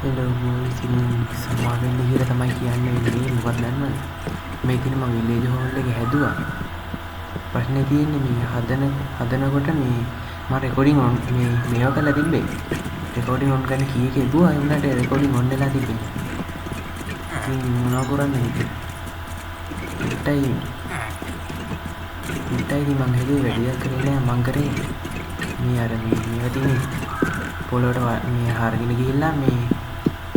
Hello ඉතින් සමා වෙන්න කියලා තමයි කියන්න වෙන්නේ. මොකක්ද දන්නවද? මේ ඉතින් මම විලේජ් හෝල් එක හැදුවා. ප්‍රශ්නේ තියෙන්නේ මේ හදනකොට මේ මම රෙකෝඩින් ඔන් මේව කරලා තිබ්බේ. රෙකෝඩින් ඔන් කරන කී එක එදුවා ඒ උනාට රෙකෝඩින් ඔන් වෙලා තිබ්බේ. ඉතින් මොනවා කරන්නේ ඉතින්? ඉතින් මම හැදුවේ වැඩියක් කරේ නෑ. මම කරේ මේ අර මේවා තියෙන්නේ පොළොවට මේ හරගෙන ගිහිල්ලා මේ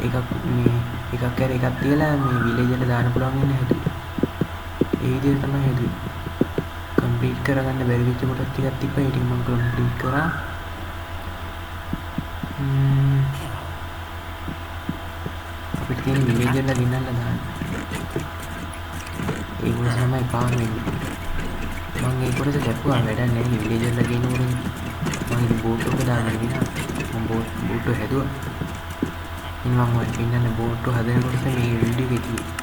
එකක් කර එකක් තියලා මේ විලේජ් එකට දාන්න පුළුවන් වෙන හැදුවා. ඒ විදිහට තමයි හැදුවේ. කම්ප්ලීට් කරගන්න බැරි වෙච්ච කොටස් ටිකක් තිබ්බා. ඒ ටික මම කම්ප්ලීට් කරා. අපිට තියෙන විලේජ් එකට ගෙනල්ලා දාන්න. ඒක තමයි පාන් වෙන්නේ. මම ඒ කොටස කැපුවා වැඩක් නෑ. විලේජ් එකට ගෙනනකොට මම ඉතින් බෝට් එක දාගෙන ගියා. මම බෝට් එක හැදුවා. ඉතින් මම ඔය ඉන්නනේ බෝට් එක හදනකොට මේ වීඩියෝ එකේ තියෙන්නේ.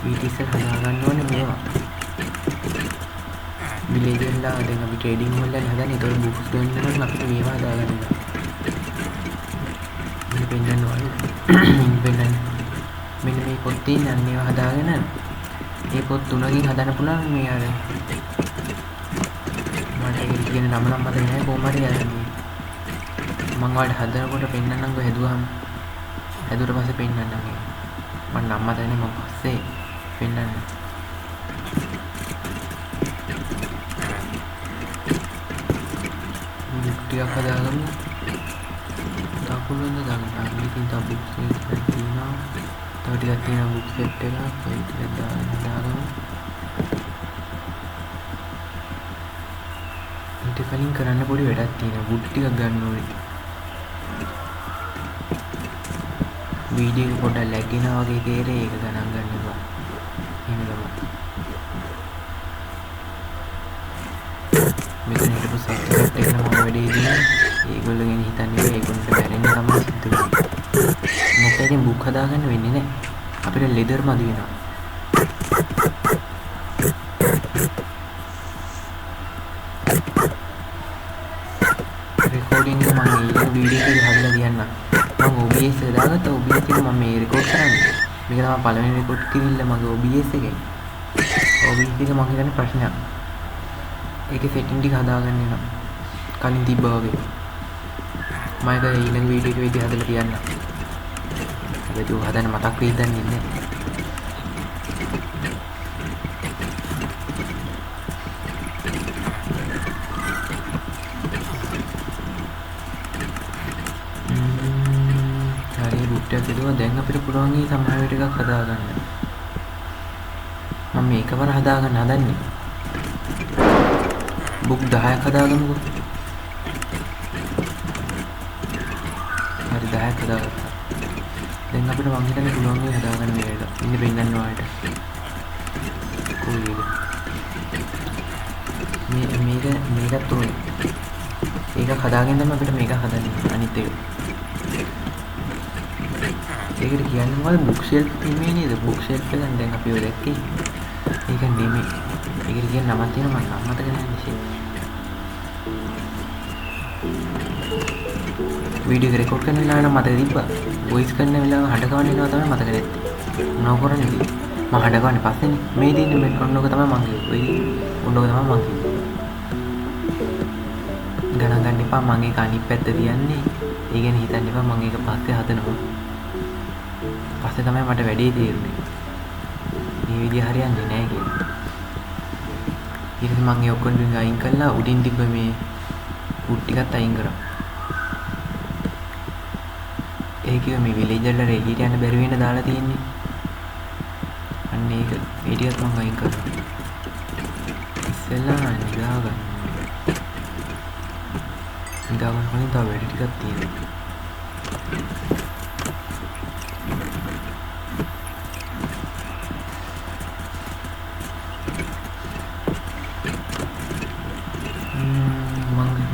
ඊටිසල් හදාගන්න ඕනේ මේවා. විලේජ් වල දැන් අපි ට්‍රේඩින් වල හදන්නේ. ඒතකොට බුක්ස් ගන්න නම් අපිට මේවා හදාගන්න ඕනේ. මේ පෙන්නන්න ඕනේ. මෙන්න මේ පොත් තියෙන අන්නේවා හදාගෙන මේ පොත් තුනකින් හදන්න පුළුවන් මේ අර මට ඒක කියන නම නම් මතක නැහැ. කොහොම හරි අර මම ඔයාලට හදනකොට පෙන්නන්නම්කො හැදුවට පස්සේ පෙන්නන්නම් ඒක. මම නම් මතක නැහැ. මම පස්සේ පෙන්නන්න. ටිකක් හදාගමු. තකුලෙන්ද දාගන්න. මේකෙන් තව බුක්ස් එකක් තියෙනවා. තව ටිකක් තියෙනවා බුක් සෙට් එකක්. ඒ ටික දාගමු. ඊට කලින් කරන්න පොඩි වැඩක් තියෙනවා. බුක් ටිකක් ගන්න ඕනේ. වීඩියෝ එක පොඩ්ඩක් ලැග් වෙනවා වගේ කේරේ ඒක ගණන් ගන්න එපා. එහෙම තමයි. මෙතන හිටපු සබ්ජෙක්ට් එක නම් වැඩේ ඉන්නේ. ඒගොල්ලෝ ගැන හිතන්නේ ඒගොල්ලන්ට බැරෙන්න තමයි සිද්ධ වෙන්නේ. නැත්නම් ඉතින් බුක් හදාගන්න වෙන්නේ නැහැ. අපිට ලෙදර් මදි වෙනවා. රෙකෝඩින් එක මම ඊළඟ වීඩියෝ එකේ හදලා තියන්නම්. මම OBS එක දාගත්තා. OBS එක මම මේ රෙකෝඩ් කරන්නේ. මේක තමයි පළවෙනි රෙකෝඩ් කිරිල්ල මගේ OBS එකේ. OBS එක මම හිතන්නේ ප්‍රශ්නයක්. ඒකේ සෙටින් ටික හදාගන්න වෙනවා. කලින් තිබ්බා වගේ. මම ඒක ඊළඟ වීඩියෝ එකේදී හදලා තියන්නම්. ඒක හදන්න මතක් වෙයි දන්නේ නැහැ. හරි බුක්ට් එකක් දෙනවා. දැන් අපිට පුළුවන් මේ සමහර විට එකක් හදාගන්න. මම මේකවර හදාගන්න හදන්නේ. බුක් 10ක් හදාගමුකෝ. හරි 10ක් හදාගත්තා. දැන් අපිට මං හිතන්නේ පුළුවන් මේ හදාගන්න මේක. ඉන්න පෙන්නන්න ඔයාලට. කොහේද? මේකත් ඕනේ. ඒක හදාගෙන තමයි අපිට මේක හදන්නේ. අනිත් එක. ඒකට කියන්නේ මොකද? බුක් ෂෙල්ෆ් නෙමෙයි නේද? බුක් ෂෙල්ෆ් එක දැන් අපි ඔය දැක්කේ. ඒක නෙමෙයි. ඒකට කියන නමක් තියෙනවා මම මතක නැහැ ෂෙල්ෆ්. වීඩියෝ එක රෙකෝඩ් කරන වෙලාව නම් මතක තිබ්බා. වොයිස් කරන වෙලාව හඬ ගවන්න එනවා තමයි මතක නැත්තේ. මොනව කරන්නේ ඉතින්? මම හඬ ගවන්නේ පස්සේනේ. මේ දින්නේ මේ ඔන්නෝක තමයි මං කිව්වේ. ඔන්නෝක තමයි මං කිව්වේ. ගණන් ගන්න එපා. මම ඒක අනිත් පැත්ත තියන්නේ. ඒ ගැන හිතන්න එපා. මම ඒක පස්සේ හදනවා. පස්සේ තමයි මට වැඩේ තේරුනේ. මේ විදිය හරියන්නේ නැහැ කියලා. ඊට පස්සේ මම ඒ ඔක්කොම අයින් කළා. උඩින් තිබ්බ මේ උඩ් ටිකත් අයින් කරා. ඒක මේ විලේජ් වල රෙඩියට යන්න බැරි වෙන දාලා තියෙන්නේ. අන්න ඒක ඒ ටිකත් මම අයින් කරා. ඉස්සෙල්ලා නිදාගන්න. නිදාගන්න කලින් තව වැඩි ටිකක් තියෙනවා.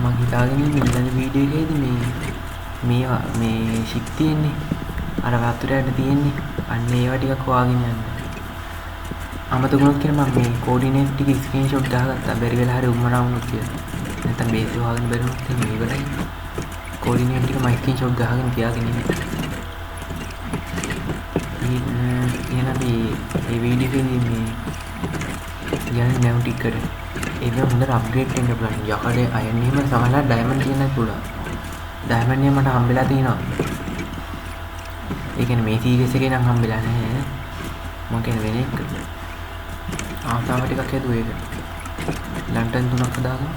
මම හිතාගෙන ඉන්නේ ඊළඟ වීඩියෝ එකේදී මේ ෂිප් තියෙන්නේ අර වතුරයට තියෙන්නේ අන්න ඒවා ටිකක් හොයාගෙන යන්න. අමතක වුණොත් කියලා මම මේ කෝඩිනේට් ටික ස්ක්‍රීන්ෂොට් දාගත්තා. බැරි වෙලා හරි උම්මනා වුණොත් කියලා. නැත්නම් බේස් වහගෙන බලමුත් මේ ඉවරයි. කෝඩිනේට් ටික මම ස්ක්‍රීන්ෂොට් ගහගෙන තියාගෙන ඉන්නේ. එහෙනම් මේ වීඩියෝ එකේදී මේ යන්නේ නැව් ටිකට ඒක හොඳට අප්ග්‍රේඩ් වෙන්න පුළුවන්. යකඩේ අයන් එහෙම සමහරවිට ඩයමන්ඩ් කියන්නත් පුළුවන්. ඩයමන්ඩ් එක මට හම්බෙලා තියෙනවා. ඒ කියන්නේ මේ සීරීස් එකේ නම් හම්බෙලා නැහැ. මම කියන්නේ වෙන එක. ආසාව ටිකක් හදුවා ඒක. ලන්ටන් 3ක් හදාගන්න.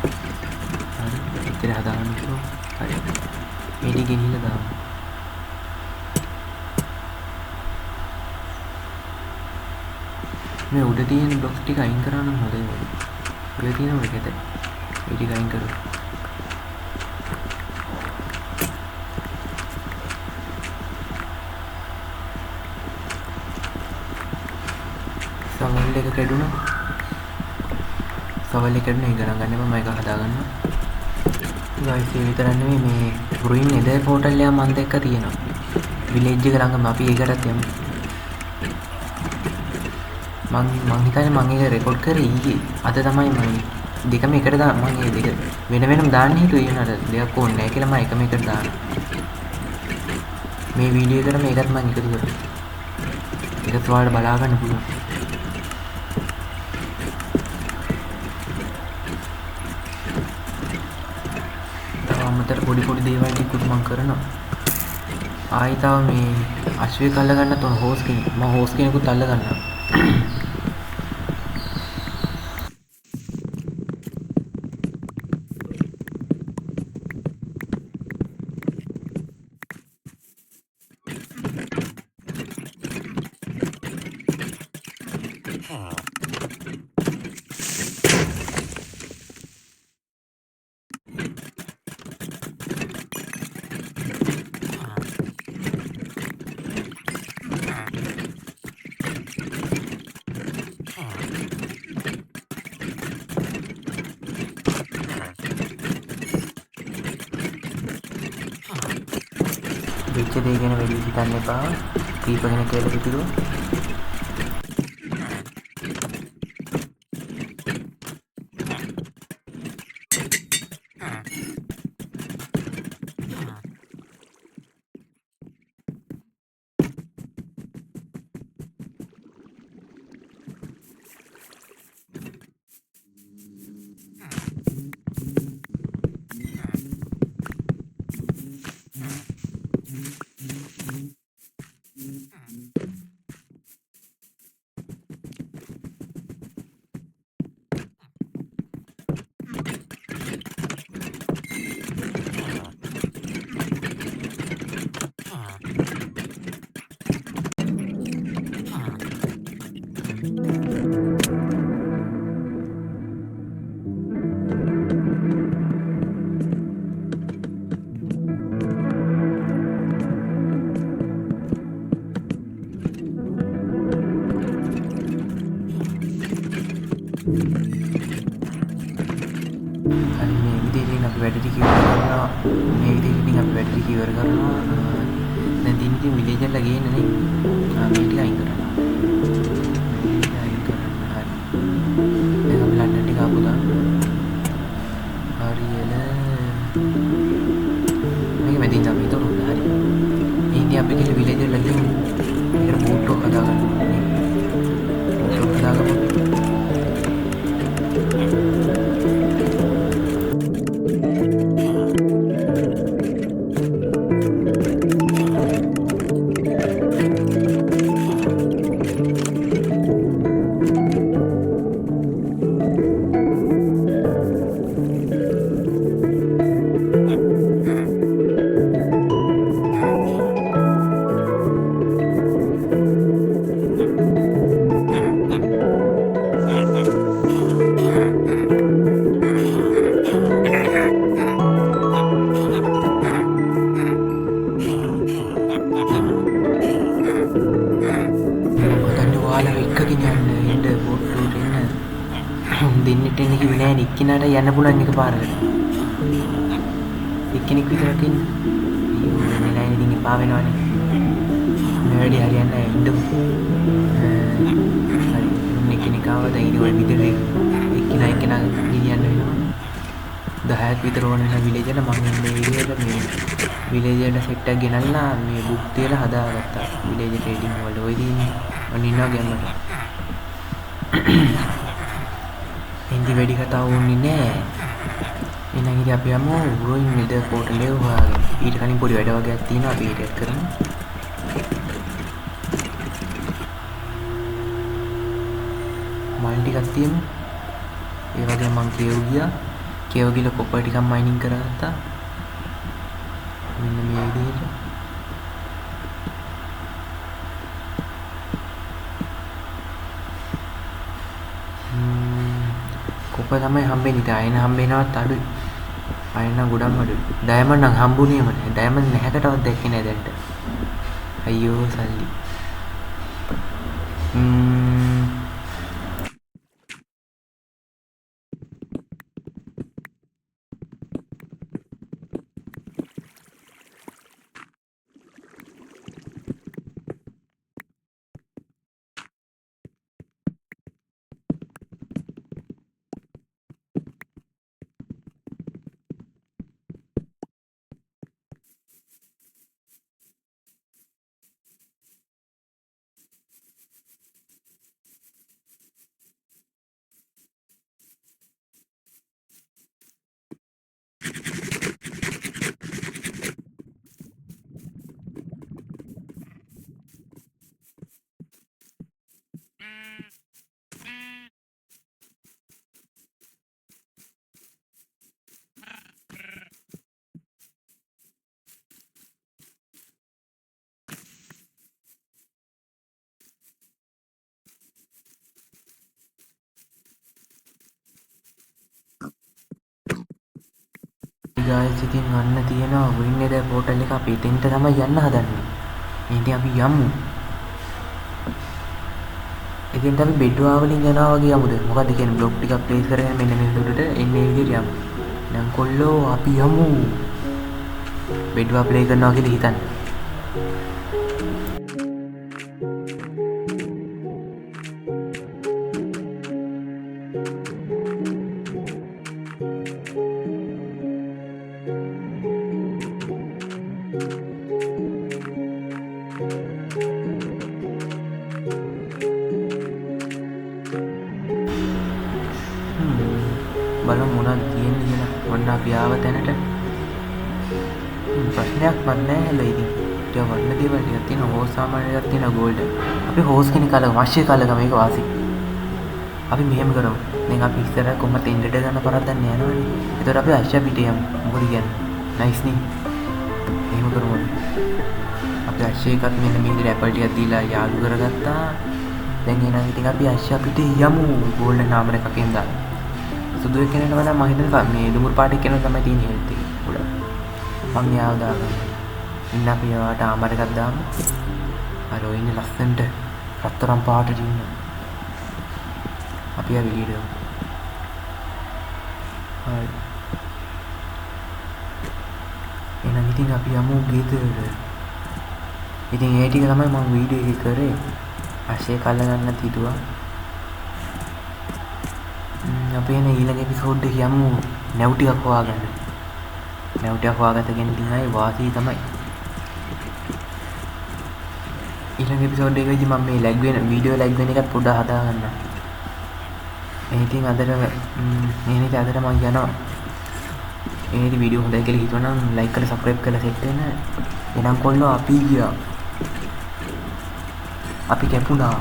හරි. ඉතින් හදාගන්න ඕන. හරි. මේ ටික ගෙනිහිල්ලා දාමු. මේ උඩ තියෙන බ්ලොක්ස් ටික අයින් කරා නම් හොඳයි වගේ. උඩ තියෙන මේකද? ඒ ටික අයින් කරමු. සවල් එක කැඩුණා. සවල් එක කැඩුණා. ඒක ගණන් ගන්න එපා. මම ඒක හදාගන්නවා. ගයිස් ඒ විතරක් නෙමෙයි මේ රුයින් නෙදර් පෝටල් එක මම දැක්ක තියෙනවා. විලේජ් එක ළඟම අපි ඒකටත් යමු. මං හිතන්නේ මම ඒක රෙකෝඩ් කරේ ඊයේ. අද තමයි මම දෙකම එකට මම මේ දෙක වෙන වෙනම දාන්න හිතුවේ ඒනට දෙයක් ඕනේ නැහැ කියලා මම එකම එකට දානවා. මේ වීඩියෝ එකට මේකත් මම එකතු කරා. ඒක ඔයාලට බලා ගන්න පුළුවන්. අමතර පොඩි දේවල් ටිකකුත් මම කරනවා. ආයි තව මේ අශ්වයෙක් අල්ල ගන්නත් ඕන හෝස් කෙනෙක්. මම හෝස් කෙනෙකුත් අල්ල ගන්නවා. වෙච්ච දේ ගැන වැඩි හිතන්න එපා. කීප කෙනෙක් කියලා හිතුවා. වැඩ ටික ඉවර කරනවා. මේ විදිහට අපි වැඩ ටික ඉවර කරනවා. දැන් දිනදී විලේජ් එකට ගේන්න නේ. මේ ටික අයින් කරනවා. මේ අයින් කරනවා. හරි. දැන් අපි ලන්ඩන් ටික ආපු ගමන් හරියල මේක මැදින් අපි හිතමු හරි. ඉන්නේ අපි කියලා විලේජ් එකට ගිහින් ඒකට බෝට් එක හදාගන්න ඕනේ. බෝට් එක හදාගමු. දෙන්නෙට එන්න කිව්වේ නෑ නේ. එක්කිනාට යන්න පුළුවන් එකපාරට. එක්කෙනෙක් විතරක් ඉන්න. ඊයෝ වෙන්නේ නෑ ඉතින් එපා වෙනවනේ. මේ වැඩි හරියන්නේ නෑ ඉන්නකො. හරි. එක්කෙනෙක් ආවා දැන් ඉතින් ඔය විතරේ එක්කිනා ගෙනියන්න වෙනවා. 10ක් විතර ඕන වෙන විලේජ් එක මම ඉන්න ඒරියාවට මේ විලේජ් එකට සෙට් එකක් ගෙනල්ලා මේ බුක් තියලා හදාගත්තා විලේජ් ට්‍රේඩින් වල ඔය ඉතින් ඔන්න ඉන්නවා ගැම්මට හින්දි වැඩි කතා වුන්නේ නෑ එහෙනම් ඉතින් අපි යමු රෝයින් මෙද පෝටලේ හොයාගෙන ඊට කලින් පොඩි වැඩ වගේක් තියෙනවා අපි ඊට කරමු මයින් ටිකක් තියමු ඒ වගේ මං කියව ගියා කියව ගිහලා කොපර් ටිකක් මයිනින් කරගත්තා මෙන්න මේ විදිහට කොපර් තමයි හම්බෙන්නේ ඉතින් අයන හම්බෙනවත් අඩුයි අයන ගොඩක් අඩුයි ඩයමන්ඩ් නම් හම්බුනේම නැහැ ඩයමන්ඩ් නැහැකටවත් දැක්කේ නැහැ දැන්ට අයියෝ සල්ලි guys ඉතින් අන්න තියෙනවා වින්නේ ද පෝටල් එක අපි එතෙන්ට තමයි යන්න හදන්නේ. ඉතින් අපි යමු. එතෙන්ට අපි බෙඩ්වා වලින් යනවා වගේ යමුද? මොකද කියන්නේ බ්ලොක් ටිකක් ප්ලේස් කරගෙන මෙන්න මේ උඩට එන්නේ විදිහට යමු. දැන් කොල්ලෝ අපි යමු. බෙඩ්වා ප්ලේ කරනවා කියලා හිතන්නේ. බලමු මොනවද තියෙන්නේ කියලා. ඔන්න අපි ආව තැනට ප්‍රශ්නයක් මත් නැහැ හැබැයි ඉතින් ටික වන්න දේවල් ටිකක් තියෙනවා. හෝස් සාමාන්‍යයක් තියෙනවා ගෝල්ඩ්. අපි හෝස් කෙනෙක් කලගම අවශ්‍ය කලගම මේක වාසි. අපි මෙහෙම කරමු. දැන් අපි ඉස්සර කොහොමද එන්ඩට ගන්න පරද්දන්න යනවනේ. ඒතකොට අපි ආශ්‍යා පිටේ යමු. මොකද කියන්නේ? නයිස් නේ. එහෙම කරමු. අපි ආශ්‍යා එකත් මෙන්න මේ විදිහට ඇපල් ටිකක් දීලා යාළු කරගත්තා. දැන් එහෙනම් ඉතින් අපි ආශ්‍යා පිටේ යමු. ගෝල්ඩ් නාමර එකකින් දාලා. සුදු එක්කෙනෙක් නම් මම හිතන්නේ මේ දුමුරු පාට එක්කෙනෙක් තමයි තියෙන්නේ හෙල්ත් එක. උඩ. මම යාව දාගන්න. ඉන්න අපි යාවට ආමර එකක් දාමු. අර ඔය ඉන්නේ ලස්සනට රත්තරන් පාටට ඉන්න. අපි ආ වීඩියෝ. හරි. එහෙනම් ඉතින් අපි යමු ගෙදර. ඉතින් ඒ ටික තමයි මම වීඩියෝ එකේ කරේ. ASCII කල්ල ගන්න හිතුවා. අපි එන ඊළඟ එපිසෝඩ් එක යමු නැව් ටිකක් හොයාගන්න. නැව් ටිකක් හොයාගත්ත කෙනෙක් ඉතින් ආයේ වාසී තමයි. ඊළඟ එපිසෝඩ් එකේදී මම මේ ලැග් වෙන වීඩියෝ ලැග් වෙන එකත් පොඩ්ඩක් හදාගන්න. ඉතින් අදට මම යනවා. මේ වීඩියෝ හොඳයි කියලා හිතුවනම් ලයික් කරලා සබ්ස්ක්‍රයිබ් කරලා සෙට් වෙන්න. එනම් කොල්ලෝ අපි ගියා. අපි කැපුණා.